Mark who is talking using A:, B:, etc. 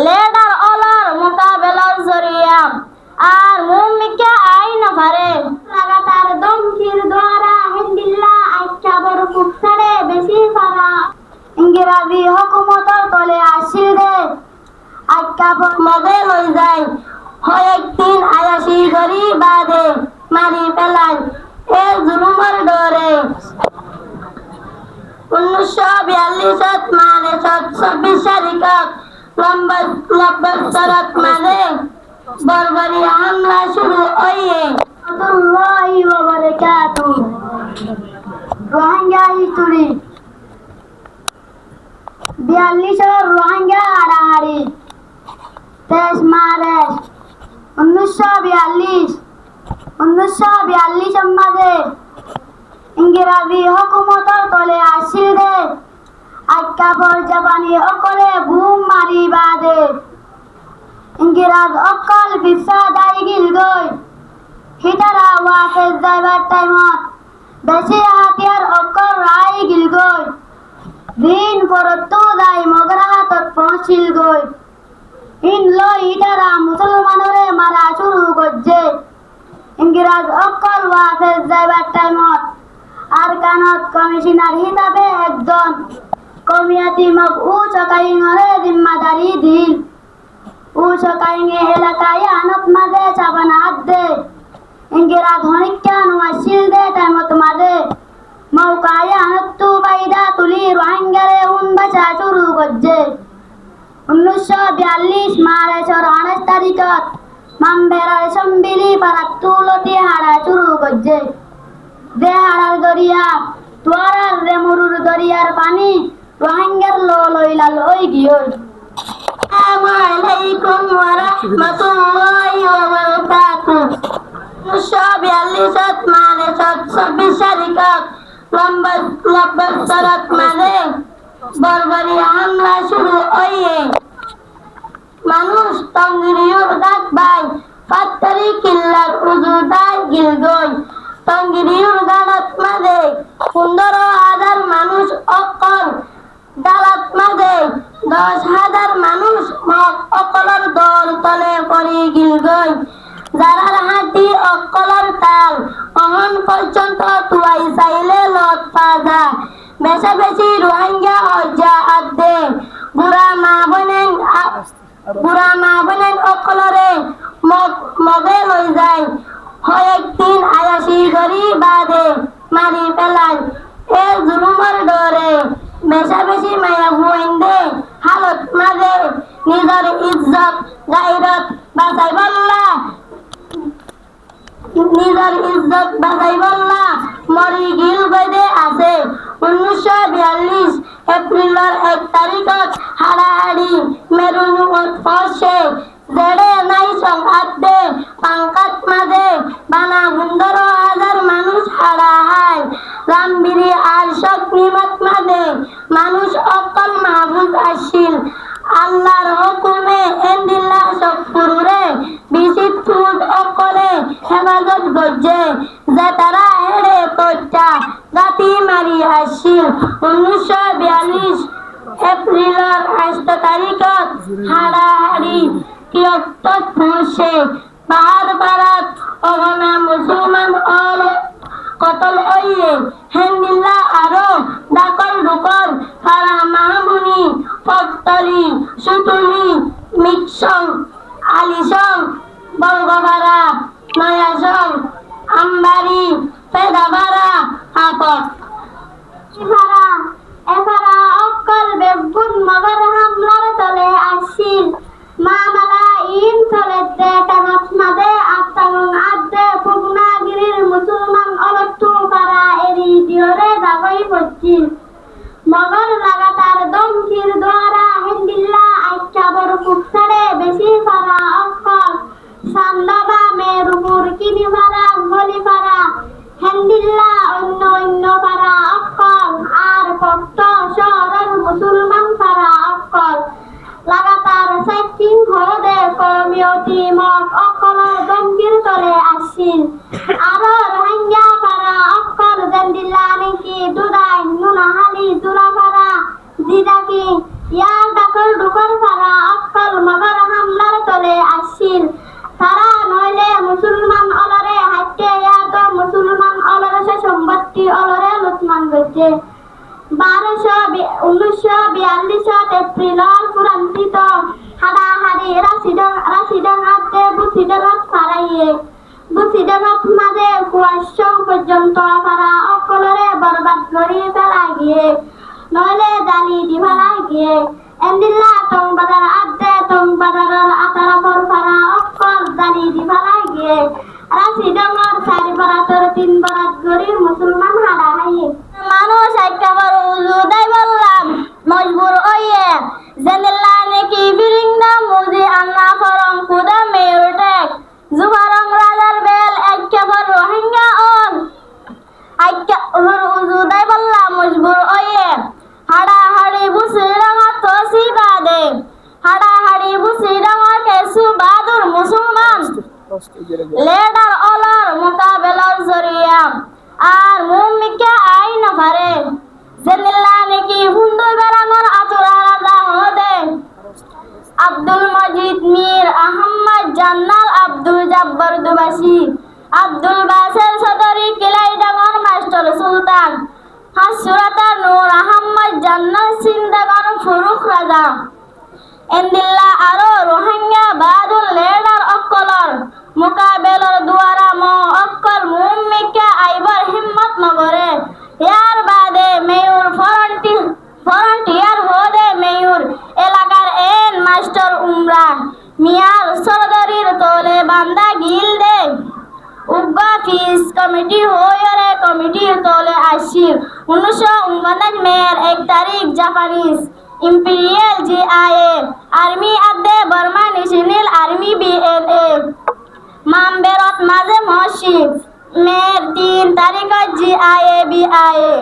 A: Ladder অলর মোকাবেলার জরিয়া আর মুমিকে আইন পারে লাগাতার দমকির দ্বারা হিন্দিল্লা আইকা বড় ফুকসারে বেশি পারা ইংরেজি হুকুমতর তলে আসিল দে আইকা বড় মগে লই যায় হয় একদিন আয়াসি গরি বাদে মারি পেলাই এ জুলুমের ডরে 1942 মানে 26 তারিখত লম্বসরত মানে বর্বরী হামলা শুরু হয়ে আল্লাহি ওয়া বারাকাতুহু রোহিঙ্গা হিস্টোরি 42 রোহিঙ্গা হারাহারি 23 মার্চ 1942 মাঝে ইংরেজি হুকুমতর তলে আসিল দে আইকা বর জাপানি অকলে বুম মারি বাদে ইংরেজ অকল বিসা দাই গিল গই হিটারা ওয়াফেজ যাইবার টাইমত বেশি হাতিয়ার অকল রাই গিল গই দিন পরতু দাই মগরা হাতত পৌঁছিল গই ইন লই হিটারা মুসলমানরে মারা শুরু করছে ইংরেজ অকল ওয়াফেজ যাইবার টাইমত আর কানত কমিশনার হিসাবে একজন কমিয়াতি মগ উ সকাইঙরে জিম্মাদারি দিল উ সকাইঙে এলাকায় আনত মাঝে চাবানা হাত দে ইংরেজ হনিকান ওয়াসিল দে টাইমত মাঝে মৌকায় আনতু বাইদা তুলি রোহিঙ্গারে বাঁচা শুরু করছে 1942 মার্চের 19 তারিখত মামবেরার সম্বিলি পারাত তুলতি হারা শুরু করছে দে হারার দরিয়া তোয়ারার রেমুরুর দরিয়ার পানি রোহিঙ্গার লইলা লই গিয়ে আসসালামু আলাইকুম ওয়া রাহমাতুল্লাহি ওয়া বারাকাতুহু 1942 মানে 26 তারিখত লম্বসরত মানে বর্বরী হামলা শুরু হয়ে মানুষ টঙ্গিরিয়র গাত বাই পাত্তারি কিল্লার উজুদাই গিলগই টঙ্গিরিয়র গানত মাঝে 15,000 মানুষ অকল ডালাত মাঝে 10,000 মানুষ অকলর দল তলে পড়ি গিলগই যারার হাতি অকলর তাল অহন পর্যন্ত তুয়াই চাইলে লত পাজা বেশা বেশি রোহিঙ্গা হজ্জা আদে বুড়া মা বনেন অকলরে মগে লই যায় হয় একদিন আয়াসি গরি বাদে মারি পেলাই এ জুলুমের ডরে বেশা বেশি মায়া হুয়েন্দে হালত মাঝে নিজের ইজ্জত গায়রত বাঁচাই বললা মরি গিল গদে আছে 1942 এপ্রিলের 1 তারিখত হারাহারি মেরুনু ফসে জেড়ে নাই সংঘাত দে পাঙ্কাত মাঝে বানা 15,000 মানুষ হারাহাই রামবিরি আর শক্তিমত মাঝে মানুষ অকল মাহবুব আসিল আল্লাহর হুকুমে এন্দিল্লা শকুরে বিচিত্র অকলে হেফাজত গজ্জে যে তারা হেড়ে তোটা গাতি মারি আসিল 1942 এপ্রিলের 8 তারিখত হারাহারি কিয়ত্তত পৌঁছে পাহাড় পাড়াত অগনা মুসলমান অল কতল হইয়ে হেন্দিল্লা আরো ডাকল ডুকল পাড়া মাহমুনি পক্তলি সুতুলি মিকসং আলিসং বলগভারা নয়াসং আমবাড়ি পেদাভারা আপক এছাড়া অকল বেগুন মগর হামলার তলে আসিল মামালা ইন চলে দে টানত মাদে আত্মাগং আদে পুগনাগিরির মুসলমান অলট্টু পারা এরি দিওরে জাগই পড়ছিল মগর লাগাতার দমকির দ্বারা হিন্দিল্লা আইকা বড় ফুকসারে বেশি পারা অকল সান্দাবা মেরুপুর কিনি পারা গলি পারা হিন্দিল্লা অন্য পারা অকল আর ভক্ত শহরের মুসলমান পারা অকল লাগাতার সাইটিং হদে কমিউনিটি মক অকল দমকির তলে আসিল আরো রোহিঙ্গা পারা অকল জেন্দিল্লা নাকি দুদাই নুনাহালি জুরা পারা জিদাকি ইয়ার ডাকল ডুকর পারা হয়েছে। 1942 এপ্রিলৰ চূড়ান্তিত হাডাহাডি রাশিডাঙ্গাতে বুচিডাঙ্গাত ফারাইয়ে বুচিডাঙ্গাত মাঝে কুয়াশং পর্যন্ত ফারা অকলরে বরবাদ করি ফেলা গিয়ে নইলে জালি দি ফেলা গিয়ে এন্দিল্লা টং বাজার আদে টং বাজারের আতারাফর ফারা অকল জালি দি ফেলা গিয়ে রাশিডাঙ্গার 4 বরাতর 3 বরাত গরির মুসলমান হাডা হাইয়ে মানুষ একেবার উজু দেই বললাম মজবুর হইয়ে জেনেলা নাকি বিরিংদা মুজি আন্না ফরং কুদা মেয়রটেক জুবারং রাজার বেল একেবার রোহিঙ্গা অন একেবার উজু দেই বললাম মজবুর হইয়ে হাড়া হাড়ি বুসিরাঙা তোসি বাদে হাড়া হাড়ি বুসিরাঙা কেসু বাদুর মুসলমান লেডার অলর মোকাবেলার জরিয়া আর মুমিকে আইন পারে জেনেলা নাকি হুন্দুই বেড়ানোর আতুরা রাজা হদে আব্দুল মজিদ মীর আহমদ জান্নাল আব্দুল জব্বার দুবাসী আব্দুল বাসের সদরি কিলাইডাঙ্গর মাস্টার সুলতান হাসুরাতা নূর আহমদ জান্নাল সিন্দাগর ফুরুক রাজা এন্দিল্লা আরো রোহিঙ্গা বাদুল লেডার অকলর মোকাবেলার দুয়ারা ম অকল মুমিকে আইবার হিম্মত নগরে ইয়ার বাদে মেয়র ফরন্টিয়ার হদে মেয়র এলাকার এন মাস্টার উমরা মিয়ার সরদারির তোলে বান্দা গিল দে উগ্গা ফিস কমিটি হয়রে কমিটির তোলে আসির 1949 মের 1 তারিখ জাপানিজ ইম্পেরিয়াল জিআইএ আর্মি আদে বর্মা ন্যাশনাল আর্মি বিএনএ মামবেরত মাঝে মহসিব মের 3 তারিখ জিআইএ বিআইএ